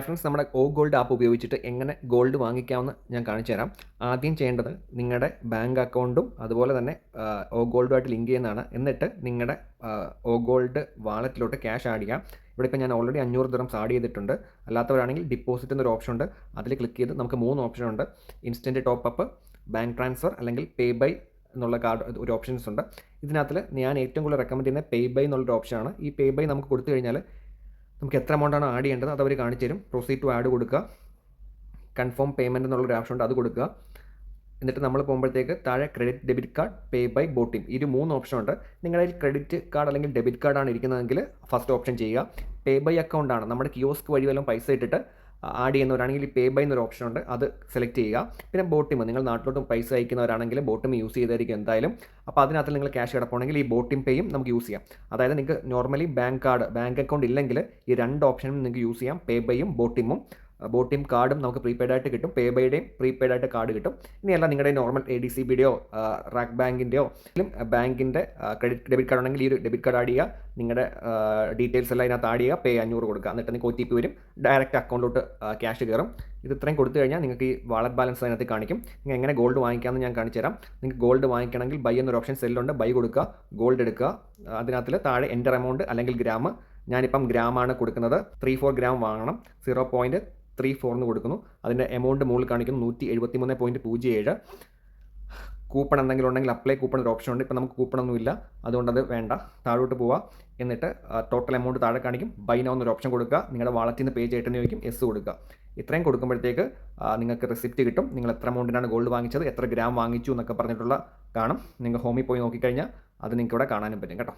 Friends, നമ്മുടെ O Gold app ഉപയോഗിച്ചിട്ട് എങ്ങനെ ഗോൾഡ് വാങ്ങിക്കാമെന്ന് ഞാൻ കാണിച്ചു തരാം. ആദ്യം ചെയ്യേണ്ടത് നിങ്ങളുടെ ബാങ്ക് അക്കൗണ്ടും അതുപോലെ തന്നെ ഓ ഗോൾഡുമായിട്ട് ലിങ്ക് ചെയ്യുന്നതാണ്. എന്നിട്ട് നിങ്ങളുടെ ഓ ഗോൾഡ് വാളറ്റിലോട്ട് ക്യാഷ് ആഡ് ചെയ്യാം. ഇവിടെ ഇപ്പോൾ ഞാൻ ഓൾറെഡി 500 ദിർഹംസ് ആഡ് ചെയ്തിട്ടുണ്ട്. അല്ലാത്തവരാണെങ്കിൽ ഡിപ്പോസിറ്റ് എന്നൊരു ഓപ്ഷൻ ഉണ്ട്, അതിൽ ക്ലിക്ക് ചെയ്ത് നമുക്ക് 3 ഓപ്ഷൻ ഉണ്ട്. Instant top up, bank transfer അല്ലെങ്കിൽ പേ ബൈ എന്നുള്ള ഒരു ഓപ്ഷൻസ് ഉണ്ട്. ഇതിനകത്തിൽ ഞാൻ ഏറ്റവും കൂടുതൽ റെക്കമെൻഡ് ചെയ്യുന്നത് പേ ബൈ എന്നുള്ളൊരു ഓപ്ഷനാണ്. ഈ പേ ബൈ നമുക്ക് കൊടുത്തു കഴിഞ്ഞാൽ നമുക്ക് എത്ര എമൗണ്ടാണ് ആഡ് ചെയ്യേണ്ടത് അത് അവർ കാണിച്ചു തരും. പ്രൊസീഡ് ടു ആഡ് കൊടുക്കുക, കൺഫേം പേയ്മെൻറ്റ് എന്നുള്ളൊരു ഓപ്ഷൻ ഉണ്ട്, അത് കൊടുക്കുക. എന്നിട്ട് നമ്മൾ പോകുമ്പോഴത്തേക്ക് താഴെ credit, debit card, pay by, Botim, ഈ 3 ഓപ്ഷൻ ഉണ്ട്. നിങ്ങളുടെ കയ്യിൽ ക്രെഡിറ്റ് കാർഡ് അല്ലെങ്കിൽ ഡെബിറ്റ് കാർഡാണ് ഇരിക്കുന്നതെങ്കിൽ ഫസ്റ്റ് ഓപ്ഷൻ ചെയ്യുക. പേ ബൈ അക്കൗണ്ടാണ് നമ്മുടെ കിയോസ്ക് വഴി വല്ലതും പൈസ ഇട്ടിട്ട് ആഡ് ചെയ്യുന്നവരാണെങ്കിൽ ഈ പേ ബൈ എന്നൊരു ഓപ്ഷൻ ഉണ്ട്, അത് സെലക്ട് ചെയ്യുക. പിന്നെ ബോട്ടിം, നിങ്ങൾ നാട്ടിലോട്ടും പൈസ അയക്കുന്നവരാണെങ്കിൽ ബോട്ടിം യൂസ് ചെയ്തായിരിക്കും എന്തായാലും. അപ്പോൾ അതിനകത്ത് നിങ്ങൾ ക്യാഷ് കിടപ്പുണ്ടെങ്കിൽ ഈ ബോട്ടിം പേയും നമുക്ക് യൂസ് ചെയ്യാം. അതായത് നിങ്ങൾക്ക് നോർമലി ബാങ്ക് അക്കൗണ്ട് ഇല്ലെങ്കിൽ ഈ 2 ഓപ്ഷനും നിങ്ങൾക്ക് യൂസ് ചെയ്യാം, പേ ബൈയും ബോട്ടിമും. ബോട്ടിം കാർഡും നമുക്ക് പ്രീപെയ്ഡ് ആയിട്ട് കിട്ടും, പേ ബൈയുടെയും പ്രീപെയ്ഡ് ആയിട്ട് കാർഡ് കിട്ടും. ഇനിയല്ല നിങ്ങളുടെ നോർമൽ ADCBയുടെയോ റാക്ക് ബാങ്കിൻ്റെയോ ബാങ്കിൻ്റെ ക്രെഡിറ്റ് ഡെബിറ്റ് കാർഡ് ഉണ്ടെങ്കിൽ ഈ ഒരു ഡെബിറ്റ് കാർഡ് ആഡ് ചെയ്യുക, നിങ്ങളുടെ ഡീറ്റെയിൽസ് എല്ലാം അതിനകത്ത് ആഡ് ചെയ്യുക, പേ 500 കൊടുക്കുക. എന്നിട്ട് നിങ്ങൾക്ക് OTP വരും, ഡയറക്റ്റ് അക്കൗണ്ടിലോട്ട് ക്യാഷ് കയറും. ഇത് ഇത്രയും കൊടുത്തു കഴിഞ്ഞാൽ നിങ്ങൾക്ക് ഈ വാളറ്റ് ബാലൻസ് അതിനകത്ത് കാണിക്കും. നിങ്ങൾ എങ്ങനെ ഗോൾഡ് വാങ്ങിക്കാമെന്ന് ഞാൻ കാണിച്ചു തരാം. നിങ്ങൾക്ക് ഗോൾഡ് വാങ്ങിക്കണമെങ്കിൽ ബൈ എന്നൊരു ഓപ്ഷൻ സെല്ലുണ്ട്, ബൈ കൊടുക്കുക, ഗോൾഡ് എടുക്കുക. അതിനകത്ത് താഴെ എൻ്റർ എമൗണ്ട് അല്ലെങ്കിൽ ഗ്രാം, ഞാനിപ്പം ഗ്രാമാണ് കൊടുക്കുന്നത്. 3-4 ഗ്രാം വാങ്ങണം, 0.34 കൊടുക്കുന്നു. അതിൻ്റെ എമൗണ്ട് മുകളിൽ കാണിക്കുന്നു 173.07. കൂപ്പൺ എന്തെങ്കിലും ഉണ്ടെങ്കിൽ അപ്ലൈ കൂപ്പൺ ഒരു ഓപ്ഷൻ ഉണ്ട്. ഇപ്പോൾ നമുക്ക് കൂപ്പണൊന്നുമില്ല, അതുകൊണ്ട് അത് വേണ്ട. താഴോട്ട് പോവുക, എന്നിട്ട് ടോട്ടൽ എമൗണ്ട് താഴെ കാണിക്കും, ബൈ നൗ എന്നൊരു ഓപ്ഷൻ കൊടുക്കുക. നിങ്ങളുടെ വാളറ്റിൽ നിന്ന് പേ ചെയ്തിട്ടെന്ന് ചോദിക്കും, യെസ് കൊടുക്കുക. ഇത്രയും കൊടുക്കുമ്പോഴത്തേക്ക് നിങ്ങൾക്ക് റെസിപ്റ്റ് കിട്ടും. നിങ്ങൾ എത്ര എമൗണ്ടിനാണ് ഗോൾഡ് വാങ്ങിച്ചത്, എത്ര ഗ്രാം വാങ്ങിച്ചു എന്നൊക്കെ പറഞ്ഞിട്ടുള്ള കാണും. നിങ്ങൾ ഹോമിൽ പോയി നോക്കിക്കഴിഞ്ഞാൽ അത് നിങ്ങൾക്ക് ഇവിടെ കാണാനും പറ്റും കേട്ടോ.